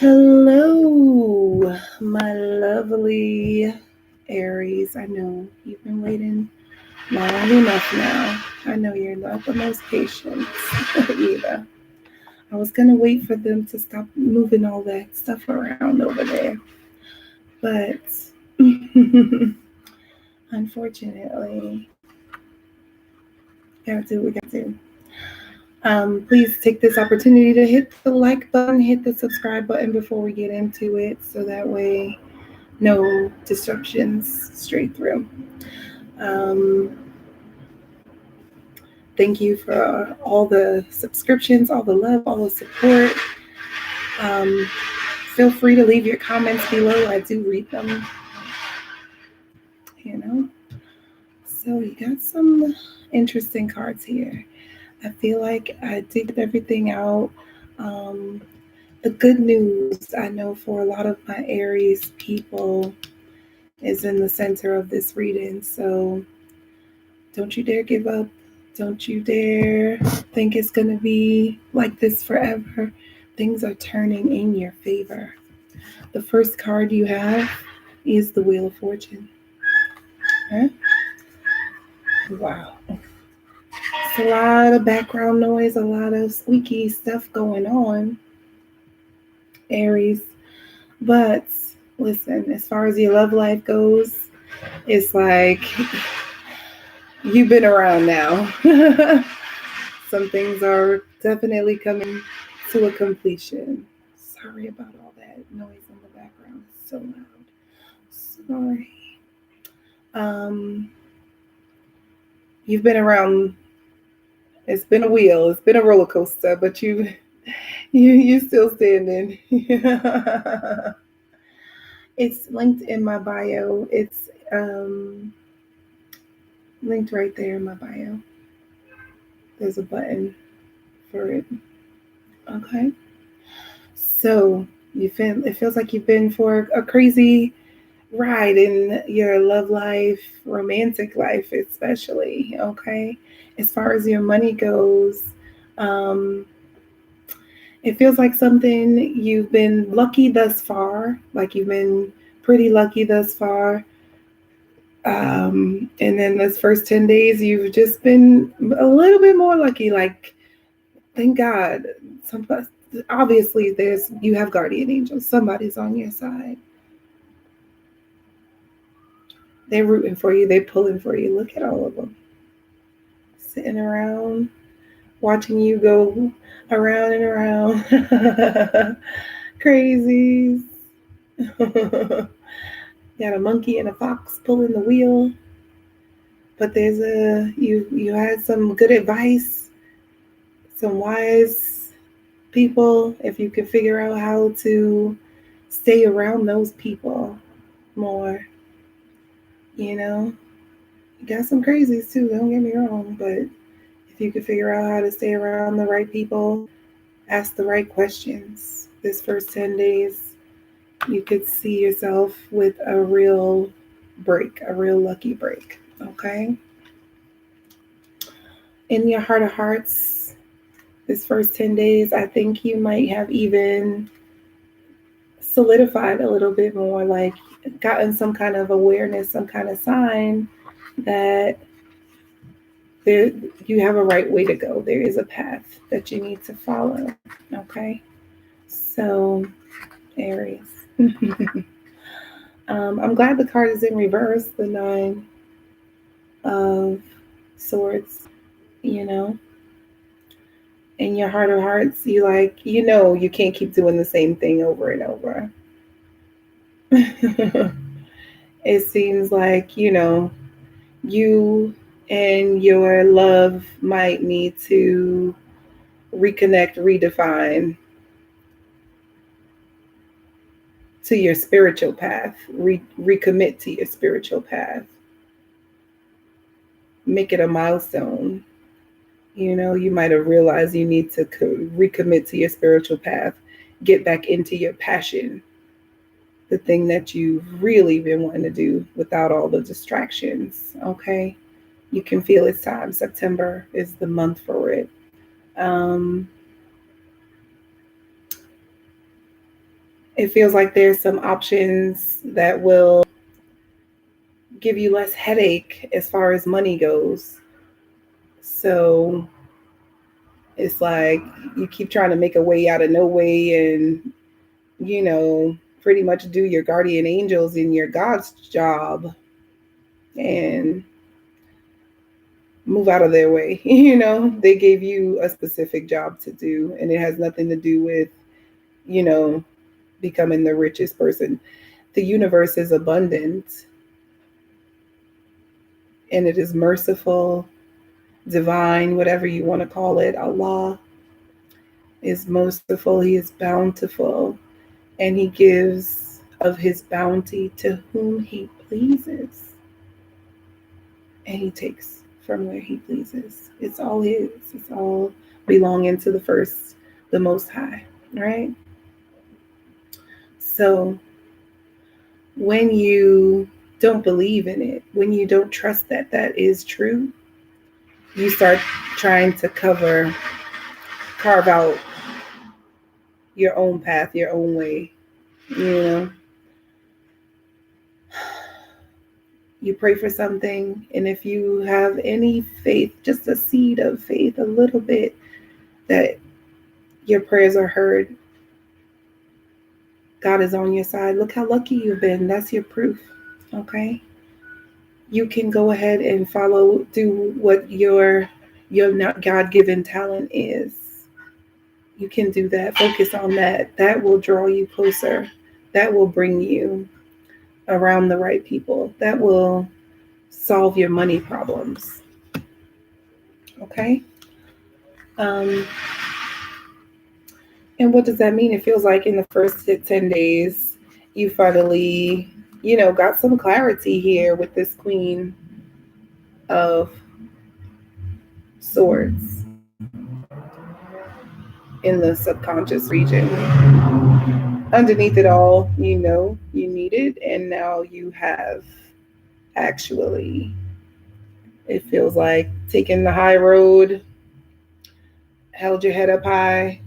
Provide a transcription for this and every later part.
Hello, my lovely Aries. I know you've been waiting long enough now. I know you're not the most patient either. I was going to wait for them to stop moving all that stuff around over there. But unfortunately, gotta do what we gotta do. Please take this opportunity to hit the like button, hit the subscribe button before we get into it so that way no disruptions straight through. Um, Thank you for all the subscriptions, all the love, all the support. Um, Feel free to leave your comments below. I do read them, you know. So we got some interesting cards here. I feel like I did everything out. Um, the good news I know for a lot of my Aries people is in the center of this reading. So don't you dare give up. Don't you dare think it's going to be like this forever. Things are turning in your favor. The first card you have is the Wheel of Fortune. Huh? Wow. It's a lot of background noise, a lot of squeaky stuff going on, Aries. But listen, as far as your love life goes, it's like you've been around now. Some things are definitely coming to a completion. Sorry about all that noise in the background. It's so loud. Sorry. Um, you've been around. It's been a wheel. It's been a roller coaster, but you still standing. It's linked in my bio. It's linked right there in my bio. There's a button for it. Okay. So it feels like you've been for a crazy ride in your love life, romantic life, especially. Okay. As far as your money goes, um, it feels like something you've been lucky thus far, like you've been pretty lucky thus far. And then this first 10 days, you've just been a little bit more lucky. Like, thank God. Some, obviously, you have guardian angels. Somebody's on your side. They're rooting for you. They're pulling for you. Look at all of them sitting around, watching you go around and around. Crazies. Got a monkey and a fox pulling the wheel. But you had some good advice, some wise people. If you can figure out how to stay around those people more, you know. You got some crazies too, don't get me wrong, but if you could figure out how to stay around the right people, ask the right questions this first 10 days, you could see yourself with a real break, a real lucky break. Okay. In your heart of hearts, this first 10 days, I think you might have even solidified a little bit more, like gotten some kind of awareness, some kind of sign that there, you have a right way to go. There is a path that you need to follow. Okay. So, Aries. I'm glad the card is in reverse, the Nine of Swords, you know. In your heart of hearts, you can't keep doing the same thing over and over. It seems like, you and your love might need to reconnect, redefine to your spiritual path, recommit to your spiritual path, make it a milestone. You might have realized you need to recommit to your spiritual path, get back into your passion, the thing that you've really been wanting to do without all the distractions. Okay. You can feel it's time. September is the month for it. Um, It feels like there's some options that will give you less headache as far as money goes. So it's like you keep trying to make a way out of no way and, pretty much do your guardian angels in your God's job and move out of their way. They gave you a specific job to do, and it has nothing to do with, becoming the richest person. The universe is abundant and it is merciful, divine, whatever you want to call it. Allah is merciful, He is bountiful, and He gives of His bounty to whom He pleases. And He takes from where He pleases. It's all His. It's all belonging to the Most High, right? So when you don't believe in it, when you don't trust that that is true, you start trying to carve out your own path, your own way. You pray for something, and if you have any faith, just a seed of faith, a little bit, that your prayers are heard, God is on your side. Look how lucky you've been. That's your proof, okay? You can go ahead and do what your not God-given talent is. You can do that. Focus on that. That will draw you closer. That will bring you around the right people. That will solve your money problems. Okay? And what does that mean? It feels like in the first 10 days, you finally, got some clarity here with this Queen of Swords in the subconscious region. Underneath it all, you need it, and now you have actually, it feels like taking the high road, held your head up high,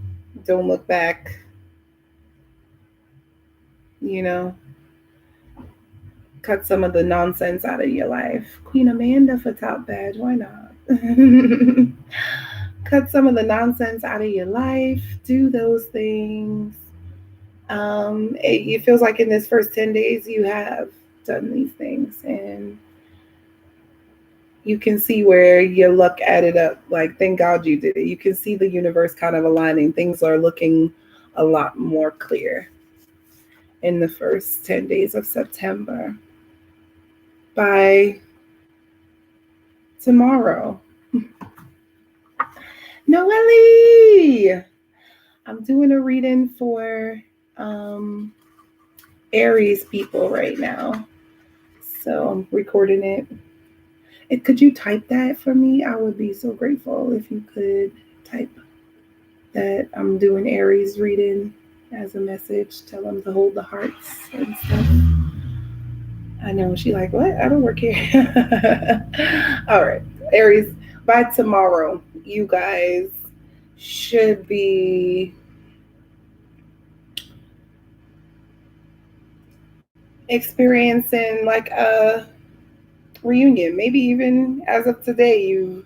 don't look back, cut some of the nonsense out of your life. Queen Amanda for top badge, why not? Cut some of the nonsense out of your life, do those things. It feels like in this first 10 days you have done these things, and you can see where your luck added up. Like, thank God you did it. You can see the universe kind of aligning. Things are looking a lot more clear in the first 10 days of September. By tomorrow, Noelle, I'm doing a reading for Aries people right now. So I'm recording it. Could you type that for me? I would be so grateful if you could type that I'm doing Aries reading as a message. Tell them to hold the hearts and stuff. I know, she like, what? I don't work here. All right, Aries, by tomorrow, you guys should be experiencing like a reunion. Maybe even as of today, you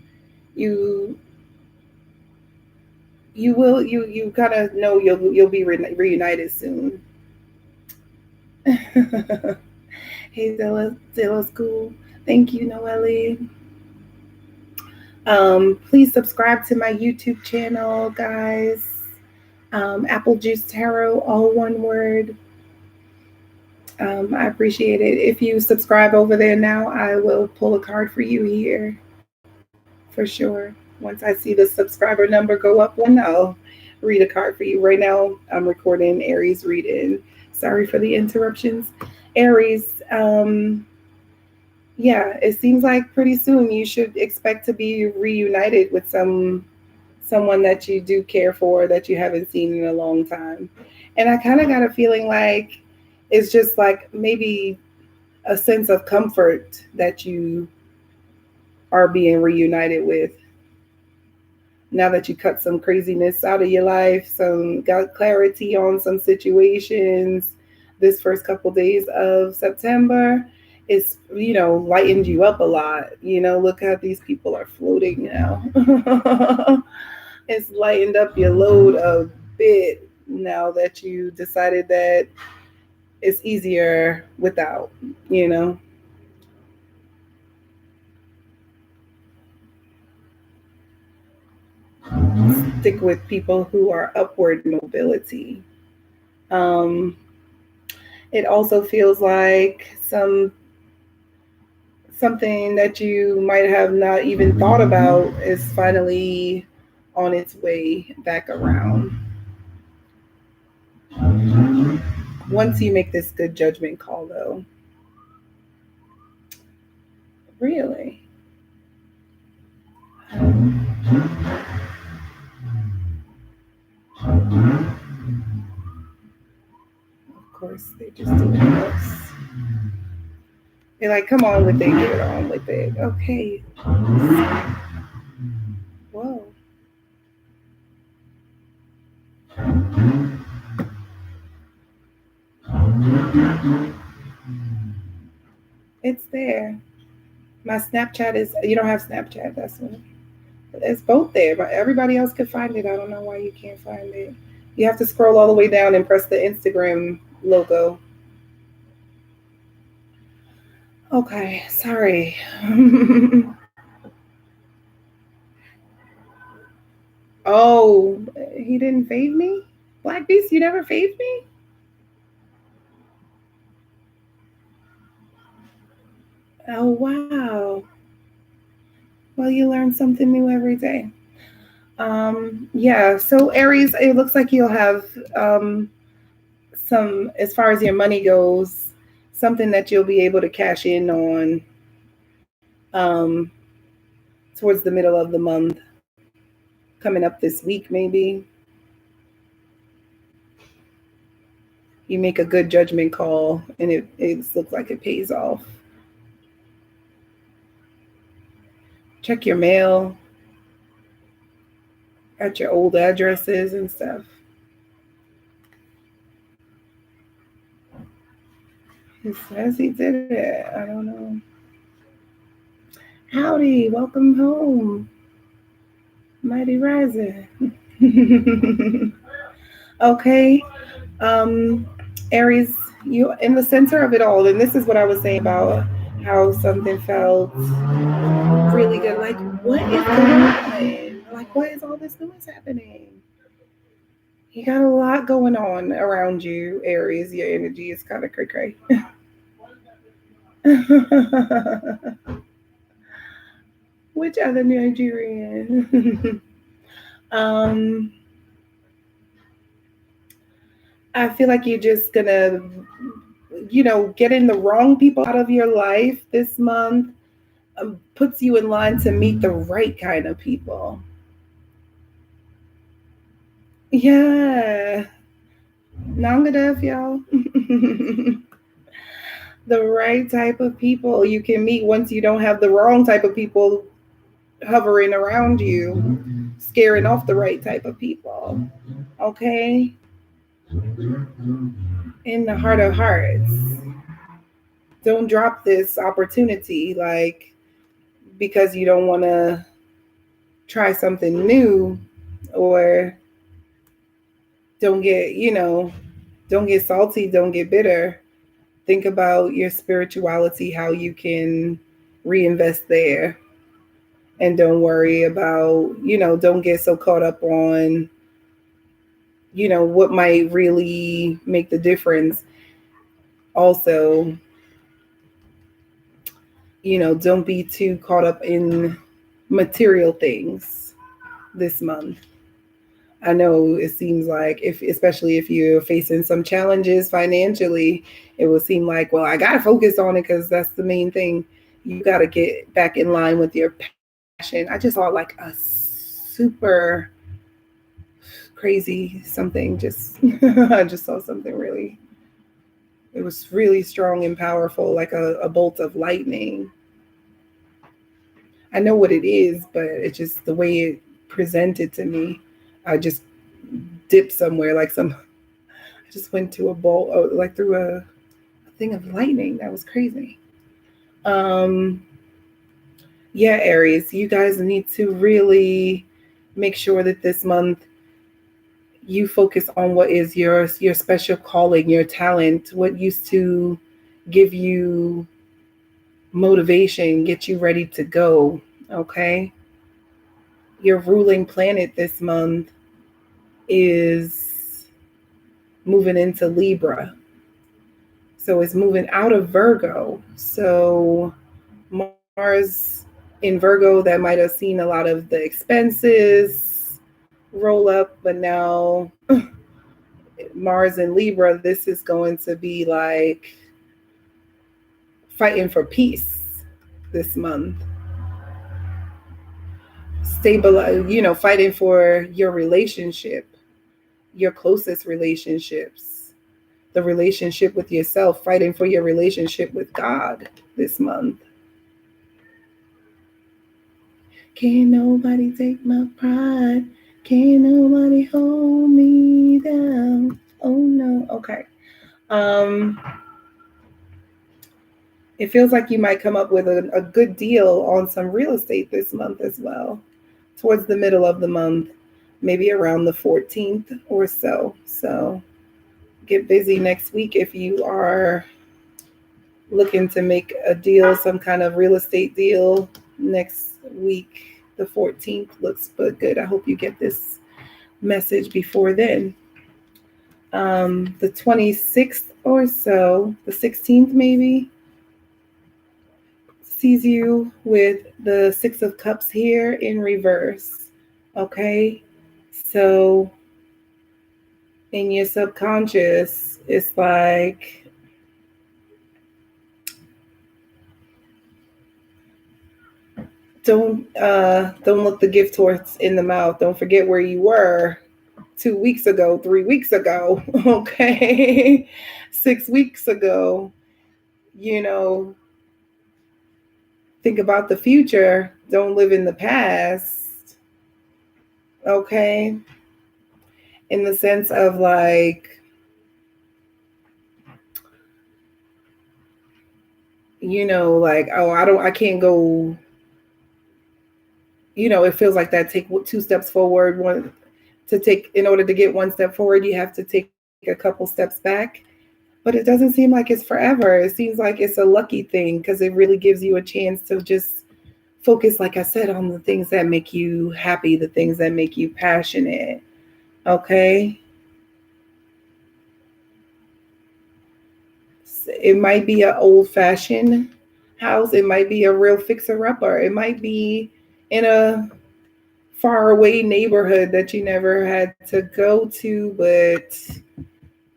kind of know you'll be reunited soon. Hey, Zilla School. Thank you, Noelle. Please subscribe to my YouTube channel, guys. Apple Juice Tarot, all one word. I appreciate it. If you subscribe over there now, I will pull a card for you here for sure. Once I see the subscriber number go up, I'll read a card for you. Right now, I'm recording Aries reading. Sorry for the interruptions. Aries, yeah, it seems like pretty soon you should expect to be reunited with someone that you do care for, that you haven't seen in a long time. And I kind of got a feeling like it's just like maybe a sense of comfort that you are being reunited with. now that you cut some craziness out of your life, some got clarity on some situations this first couple days of September, it's, lightened you up a lot. Look how these people are floating now. It's lightened up your load a bit now that you decided that it's easier without, Stick with people who are upward mobility. Um, it also feels like something that you might have not even thought about is finally on its way back around. Once you make this good judgment call, though. Really? Of course, they just do this. They're like, come on with it, get on with it. Okay. Whoa. It's there. My Snapchat is, you don't have Snapchat, that's what. It's both there, but everybody else can find it. I don't know why you can't find it. You have to scroll all the way down and press the Instagram logo. Okay, sorry. Oh, he didn't fave me? Black Beast, you never faved me? Oh, wow. Well, you learn something new every day. Yeah, so Aries, it looks like you'll have some, as far as your money goes, something that you'll be able to cash in on um, towards the middle of the month, coming up this week, maybe. You make a good judgment call and it looks like it pays off. Check your mail at your old addresses and stuff. He says he did it. I don't know. Howdy, welcome home. Mighty Rising. Okay. Aries, you in the center of it all, and this is what I was saying about how something felt really good. Like, what is going on? Like, what is all this noise happening? You got a lot going on around you, Aries. Your energy is kind of cray cray. Which other Nigerian? I feel like you're just gonna, getting the wrong people out of your life this month puts you in line to meet the right kind of people. Yeah. Nangadef, y'all. The right type of people you can meet once you don't have the wrong type of people hovering around you, scaring off the right type of people. Okay? In the heart of hearts. Don't drop this opportunity like because you don't want to try something new, or don't get, don't get salty, don't get bitter. Think about your spirituality, how you can reinvest there. And don't worry about, don't get so caught up on, what might really make the difference. Also, don't be too caught up in material things this month. I know it seems like especially if you're facing some challenges financially, it will seem like, well, I got to focus on it because that's the main thing. You got to get back in line with your passion. I just saw like a super crazy something. I just saw something really, it was really strong and powerful, like a bolt of lightning. I know what it is, but it's just the way it presented to me. I just dipped somewhere, I just went to a bowl, like through a thing of lightning. That was crazy. Yeah, Aries, you guys need to really make sure that this month you focus on what is your special calling, your talent, what used to give you motivation, get you ready to go. Okay? Your ruling planet this month is moving into Libra. So it's moving out of Virgo. So Mars in Virgo, that might have seen a lot of the expenses roll up, but now Mars in Libra, this is going to be like fighting for peace this month. Stabilize, fighting for your relationship, your closest relationships, the relationship with yourself, fighting for your relationship with God this month. Can't nobody take my pride. Can't nobody hold me down. Oh no. Okay. It feels like you might come up with a good deal on some real estate this month as well, towards the middle of the month, maybe around the 14th or so. So get busy next week if you are looking to make a deal, some kind of real estate deal next week. The 14th looks good. I hope you get this message before then. The 26th or so, the 16th maybe, sees you with the Six of Cups here in reverse. Okay? So in your subconscious, it's like don't look the gift horse in the mouth. Don't forget where you were 2 weeks ago, 3 weeks ago, okay? 6 weeks ago. Think about the future. Don't live in the past. Okay? In the sense of like, I can't go, it feels like that take 2 steps forward, in order to get 1 step forward, you have to take a couple steps back. But it doesn't seem like it's forever. It seems like it's a lucky thing because it really gives you a chance to just focus, like I said, on the things that make you happy, the things that make you passionate. Okay? It might be an old-fashioned house. It might be a real fixer-upper. It might be in a faraway neighborhood that you never had to go to, but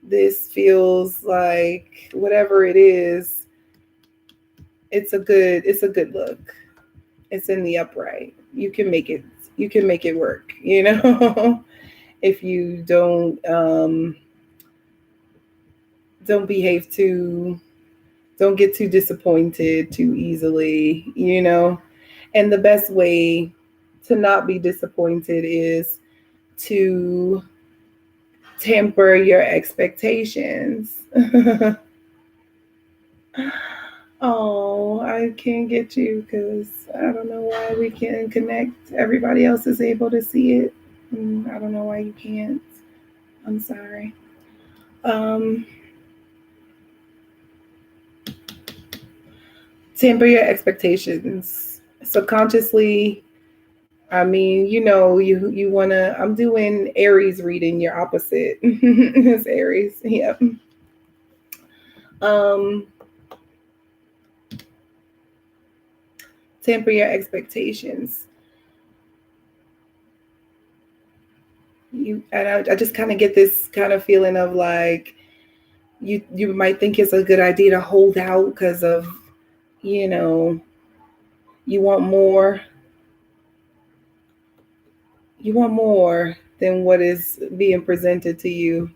this feels like whatever it is, it's a good look. It's in the upright. You can make it work, if you don't don't get too disappointed too easily, And the best way to not be disappointed is to temper your expectations. Oh, I can't get you because I don't know why we can't connect. Everybody else is able to see it. I don't know why you can't. I'm sorry. Temper your expectations. Subconsciously, you wanna. I'm doing Aries reading. Your opposite is Aries. Yep. Temper your expectations. I just kind of get this kind of feeling of like you might think it's a good idea to hold out because of you want more. You want more than what is being presented to you.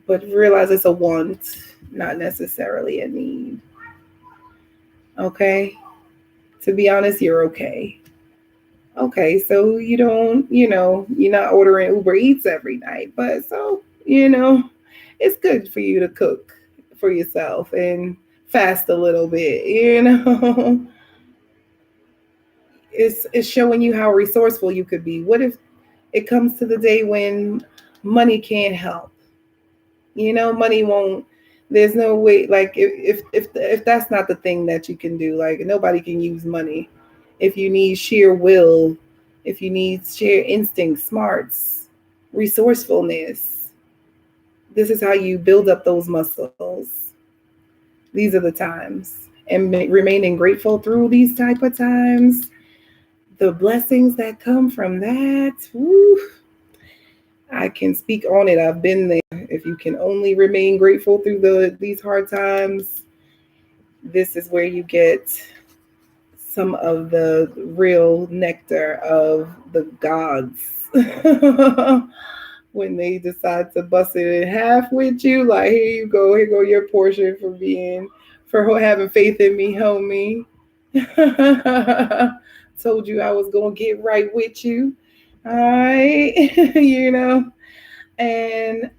But realize it's a want, not necessarily a need. Okay? To be honest, you're okay. Okay, so you don't, you're not ordering Uber Eats every night, but so, it's good for you to cook for yourself and fast a little bit. It's showing you how resourceful you could be. What if it comes to the day when money can't help? Money won't. There's no way. Like if that's not the thing that you can do, like nobody can use money. If you need sheer will, if you need sheer instinct, smarts, resourcefulness, this is how you build up those muscles. These are the times, and remaining grateful through these type of times. The blessings that come from that. Woo, I can speak on it. I've been there. If you can only remain grateful through these hard times, this is where you get some of the real nectar of the gods. When they decide to bust it in half with you, like here go your portion for having faith in me, homie. Told you I was gonna get right with you. All right. And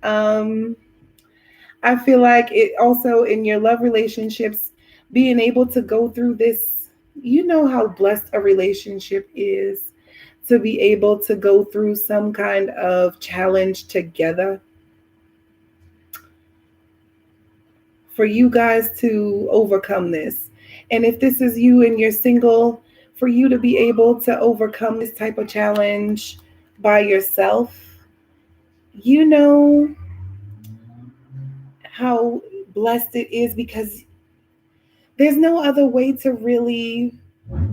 I feel like it also in your love relationships, being able to go through this, how blessed a relationship is to be able to go through some kind of challenge together. For you guys to overcome this. And if this is you and you're single, for you to be able to overcome this type of challenge by yourself, you know how blessed it is, because there's no other way to really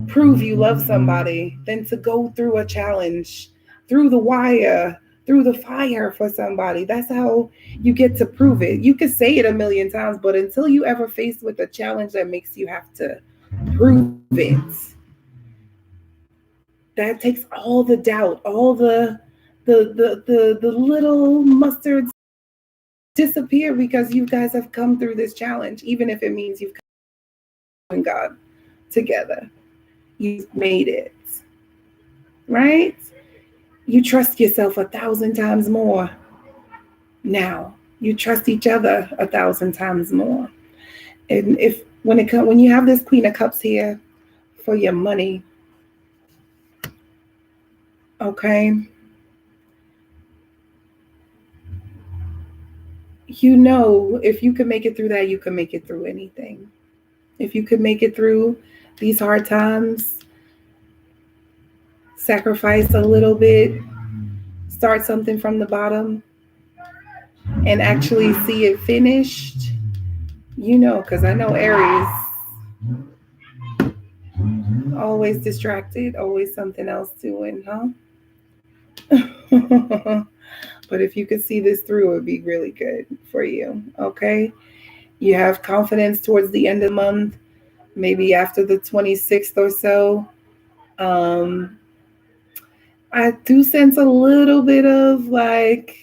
prove you love somebody than to go through a challenge, through the wire, through the fire for somebody. That's how you get to prove it. You can say it a million times, but until you ever faced with a challenge that makes you have to prove it, that takes all the doubt, all the little mustards disappear, because you guys have come through this challenge, even if it means you've come and God together. You've made it, right? You trust yourself 1,000 times more now. You trust each other 1,000 times more. And when you have this Queen of Cups here for your money, okay, if you can make it through that, you can make it through anything. If you could make it through these hard times, sacrifice a little bit, start something from the bottom, and actually see it finished, because I know Aries, always distracted, always something else doing, huh? But if you could see this through, it would be really good for you, okay? You have confidence towards the end of the month, maybe after the 26th or so. I do sense a little bit of like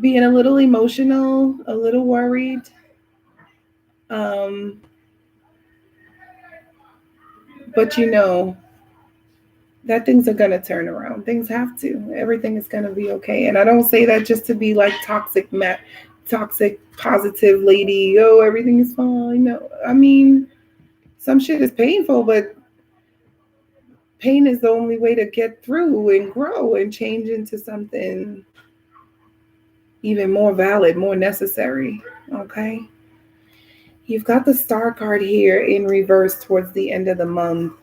being a little emotional, a little worried. But that things are going to turn around. Things have to. Everything is going to be okay. And I don't say that just to be like toxic, positive lady. Oh, everything is fine. No, I mean, some shit is painful, but pain is the only way to get through and grow and change into something even more valid, more necessary. Okay. You've got the Star card here in reverse towards the end of the month.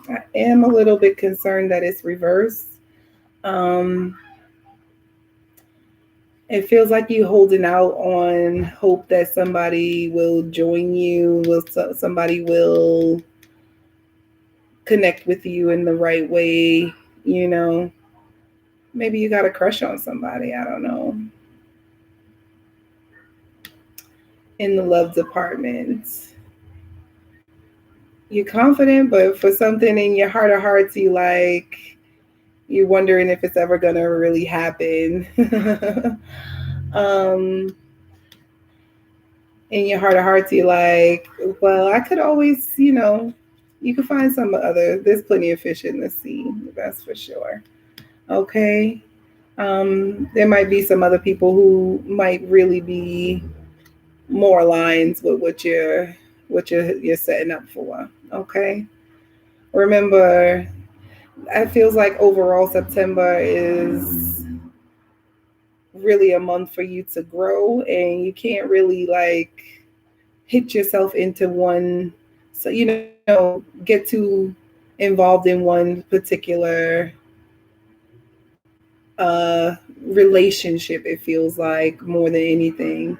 I am a little bit concerned that it's reversed. It feels like you holding out on hope that somebody will join you, somebody will connect with you in the right way. Maybe you got a crush on somebody. I don't know. In the love department, you're confident, but for something in your heart of hearts, you're wondering if it's ever gonna really happen. In your heart of hearts, you're like, well, I could always, You can find some other, there's plenty of fish in the sea, that's for sure. Okay. There might be some other people who might really be more aligns with what you're setting up for. Okay. Remember, it feels like overall September is really a month for you to grow, and you can't really like hit yourself into one, so get too involved in one particular uh relationship. It feels like more than anything,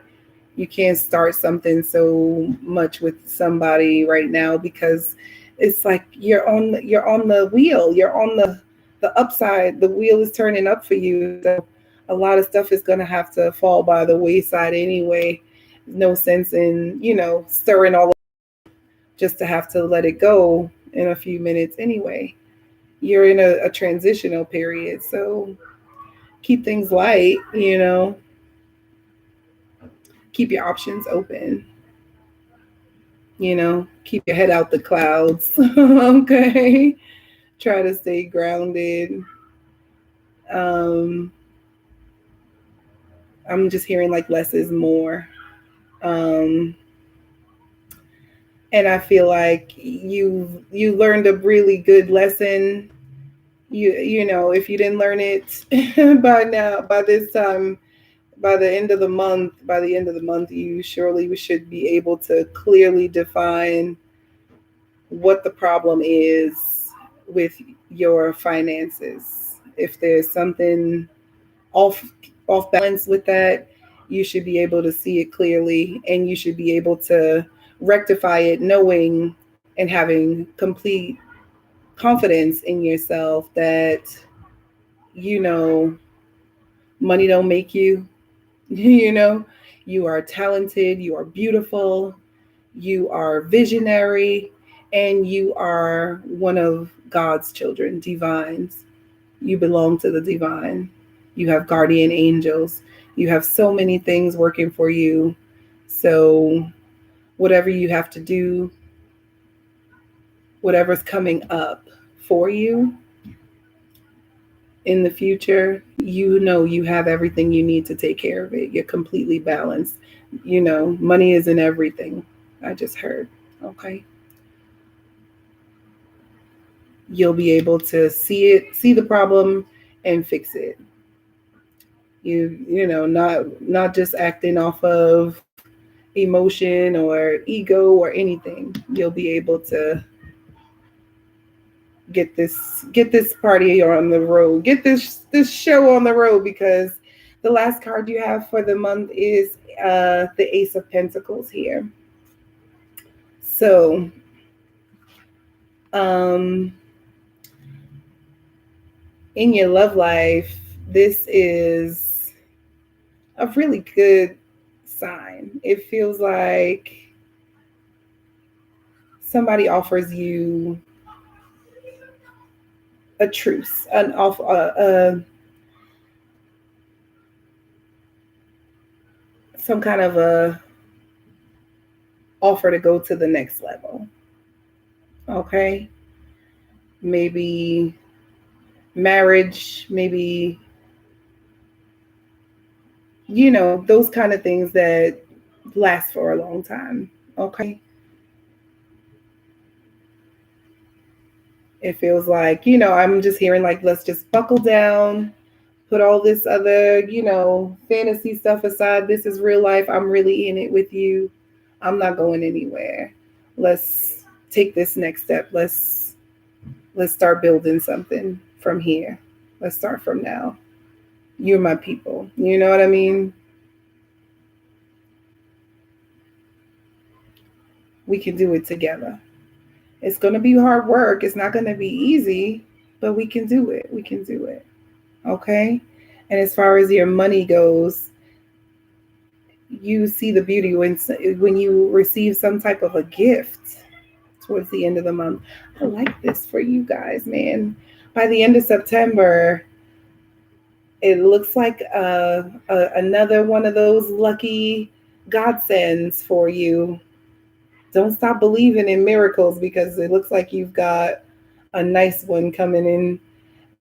you can't start something so much with somebody right now, because it's like you're on the wheel, you're on the upside, the wheel is turning up for you. So a lot of stuff is going to have to fall by the wayside anyway. No sense in stirring all just to have to let it go in a few minutes anyway. You're in a transitional period, so keep things light, keep your options open, keep your head out the clouds. Okay. Try to stay grounded. um I'm just hearing like less is more. um and I feel like you learned a really good lesson. If you didn't learn it by now, by this time, by the end of the month, you surely should be able to clearly define what the problem is with your finances. If there's something off off balance with that, you should be able to see it clearly, and you should be able to rectify it, knowing and having complete confidence in yourself that you know money don't make you. you know you are talented, you are beautiful, you are visionary, and you are one of God's children, divines. You belong to the divine. You have guardian angels. You have so many things working for you. So, whatever you have to do, whatever's coming up for you in the future, you have everything you need to take care of it. You're completely balanced. Money isn't everything. I just heard. Okay. You'll be able to see the problem and fix it. Not just acting off of emotion or ego or anything. You'll be able to get this party on the road, get this show on the road, because the last card you have for the month is the Ace of Pentacles here. So um in your love life, this is a really good sign. It feels like somebody offers you a truce, an off, some kind of a offer to go to the next level. Okay, maybe marriage, maybe those kind of things that last for a long time. Okay, it feels like I'm just hearing like, let's just buckle down, put all this other fantasy stuff aside. This is real life. I'm really in it with you. I'm not going anywhere. Let's take this next step. Let's start building something from here. Let's start from now. You're my people. You know what I mean? We can do it together. It's going to be hard work. It's not going to be easy, but we can do it. We can do it. Okay? And as far as your money goes, you see the beauty when you receive some type of a gift towards the end of the month. I like this for you guys, man. By the end of September, it looks like another one of those lucky godsends for you. Don't stop believing in miracles, because it looks like you've got a nice one coming in.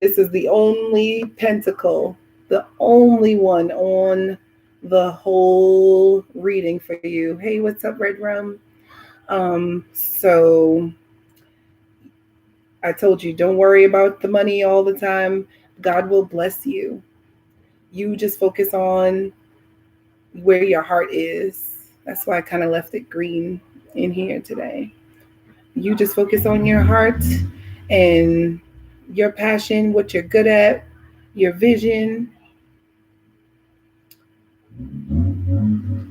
This is the only pentacle, the only one on the whole reading for you. Hey, what's up, Red Rum? So I told you, don't worry about the money all the time. God will bless you. You just focus on where your heart is. That's why I kind of left it green in here today. You just focus on your heart and your passion, what you're good at, your vision,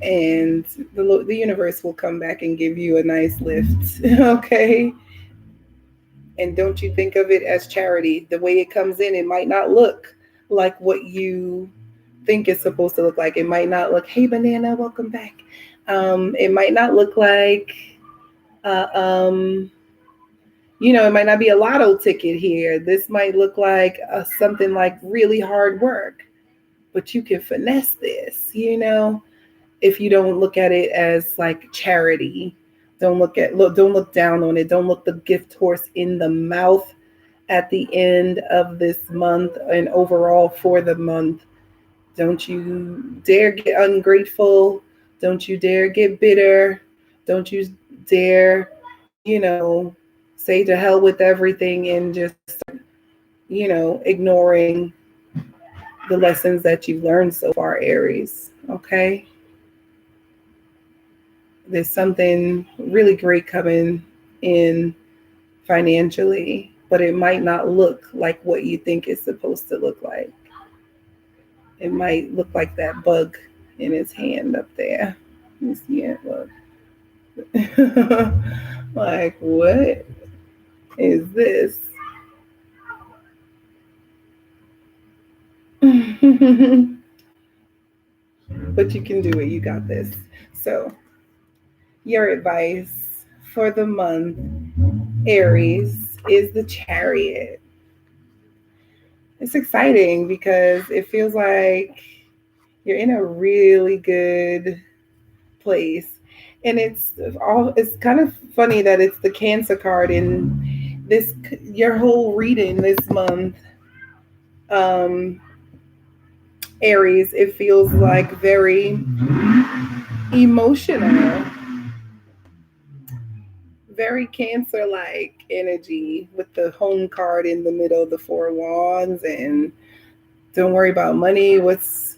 and the universe will come back and give you a nice lift. Okay? And don't you think of it as charity. The way it comes in, it might not look like what you think it's supposed to look like. It might not look, hey, banana, welcome back. It might not look like, uh, um, it might not be a lotto ticket here. This might look like something like really hard work, but you can finesse this, if you don't look at it as like charity. Don't look down on it. Don't look the gift horse in the mouth at the end of this month and overall for the month. Don't you dare get ungrateful. Don't you dare get bitter. Don't you dare, say to hell with everything and just, ignoring the lessons that you've learned so far, Aries. Okay? There's something really great coming in financially, but it might not look like what you think it's supposed to look like. It might look like that bug in his hand up there. You see it? Look. Like, what is this? But you can do it. You got this. So, your advice for the month, Aries, is the Chariot. It's exciting because it feels like you're in a really good place. And it's kind of funny that it's the Cancer card in your whole reading this month. Aries, it feels like very emotional, very Cancer-like energy, with the home card in the middle of the Four of Wands. And don't worry about money. What's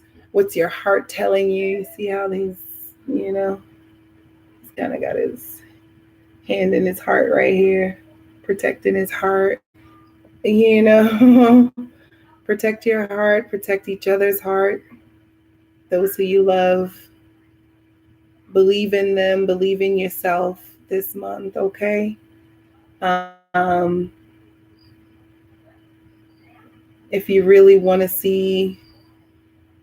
your heart telling you? See how he's kind of got his hand in his heart right here, protecting his heart. Protect your heart, protect each other's heart, those who you love. Believe in them, believe in yourself this month, okay? If you really want to see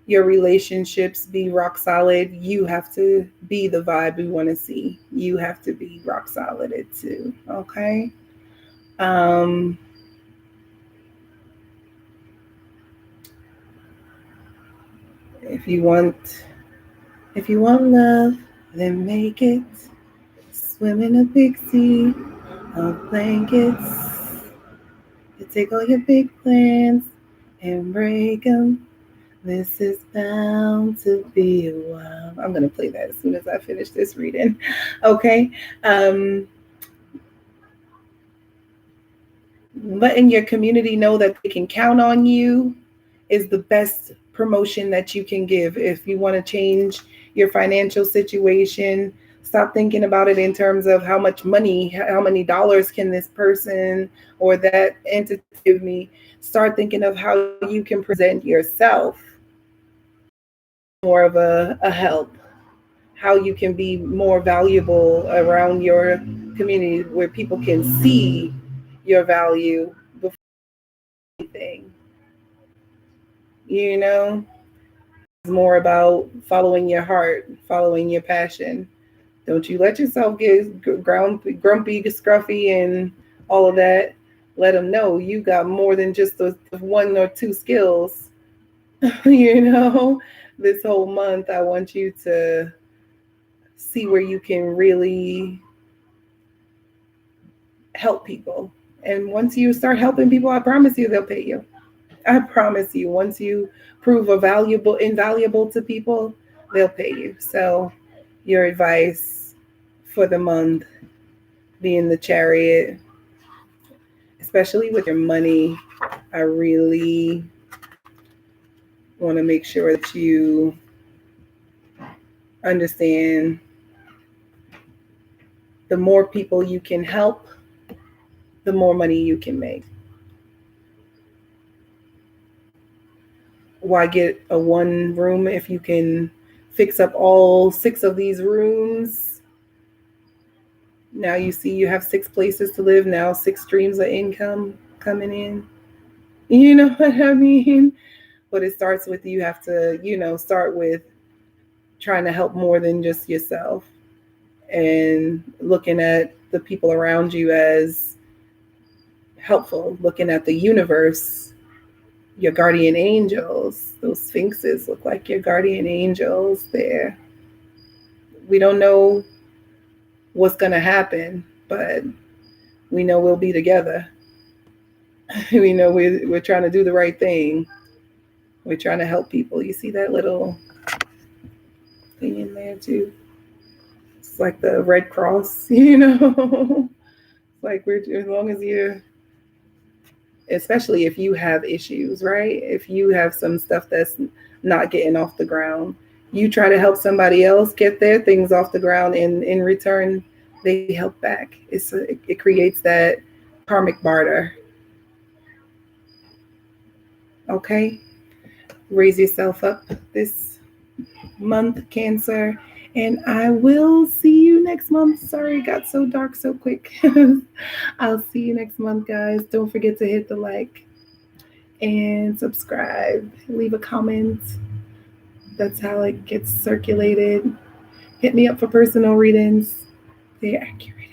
your relationships be rock solid, you have to be the vibe we want to see. You have to be rock solid too, okay? If you want love, then make it. Swim in a big sea of blankets. You take all your big plans and break them. This is bound to be a while. I'm going to play that as soon as I finish this reading. Okay. Letting your community know that they can count on you is the best promotion that you can give. If you want to change your financial situation, stop thinking about it in terms of how much money, how many dollars can this person or that entity give me. Start thinking of how you can present yourself more of a help, how you can be more valuable around your community where people can see your value before anything. It's more about following your heart, following your passion. Don't you let yourself get grumpy, scruffy, and all of that. Let them know you got more than just the one or two skills. This whole month, I want you to see where you can really help people. And once you start helping people, I promise you they'll pay you. I promise you, once you prove invaluable to people, they'll pay you. So your advice for the month being the Chariot, especially with your money, I really want to make sure that you understand the more people you can help, the more money you can make. Why get a one room if you can fix up all 6 of these rooms? Now you see you have 6 places to live, now 6 streams of income coming in. You know what I mean? But it starts with, you have to, start with trying to help more than just yourself, and looking at the people around you as helpful, looking at the universe, your guardian angels. Those sphinxes look like your guardian angels there. We don't know what's going to happen, but we know we'll be together. We know we're trying to do the right thing. We're trying to help people. You see that little thing in there too? It's like the Red Cross, Like as long as you're, especially if you have issues, right? If you have some stuff that's not getting off the ground, you try to help somebody else get their things off the ground, and in return, they help back. It creates that karmic barter. Okay? Raise yourself up this month, Cancer. And I will see you next month. Sorry, it got so dark so quick. I'll see you next month, guys. Don't forget to hit the like and subscribe. Leave a comment. That's how it gets circulated. Hit me up for personal readings. They're accurate.